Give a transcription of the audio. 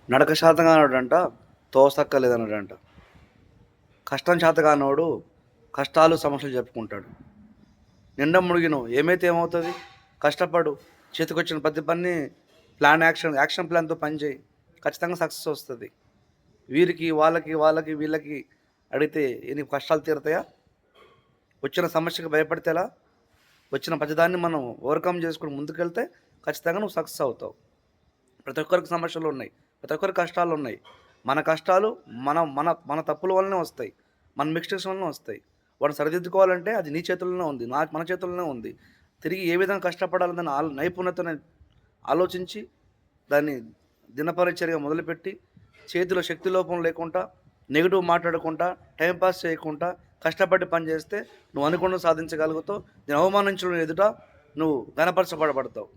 నడక శాతగానోడంట తోసక్కలేదన్నాడంట. కష్టం శాతగానోడు కష్టాలు సమస్యలు చెప్పుకుంటాడు. నిండా మునిగినవు ఏమైతే ఏమవుతుంది? కష్టపడు, చేతికొచ్చిన ప్రతి పని యాక్షన్ ప్లాన్తో పని చేయి, ఖచ్చితంగా సక్సెస్ వస్తుంది. వీరికి వాళ్ళకి వీళ్ళకి అడిగితే నీకు కష్టాలు తీరుతాయా? వచ్చిన సమస్యకు భయపడితే ఎలా? వచ్చిన ప్రతిదాన్ని మనం ఓవర్కమ్ చేసుకుని ముందుకెళ్తే ఖచ్చితంగా నువ్వు సక్సెస్ అవుతావు. ప్రతి ఒక్కరికి సమస్యలు ఉన్నాయి, ప్రతి ఒక్కరికి కష్టాలు ఉన్నాయి. మన కష్టాలు మన మన మన తప్పుల వల్లనే వస్తాయి, మన మిస్టేక్స్ వల్లనే వస్తాయి. వాటిని సరిదిద్దుకోవాలంటే అది నీ చేతుల్లోనే ఉంది, మన చేతుల్లోనే ఉంది. తిరిగి ఏ విధంగా కష్టపడాలని నైపుణ్యతను ఆలోచించి దాన్ని దినపరిచర్యగా మొదలుపెట్టి చేతిలో శక్తి లోపం లేకుండా, నెగిటివ్ మాట్లాడకుండా, టైంపాస్ చేయకుండా కష్టపడి పని చేస్తే నువ్వు అనుకున్నది సాధించగలుగుతావు. నేను అవమానించడం ఎదుట నువ్వు గణపరచబడతావు.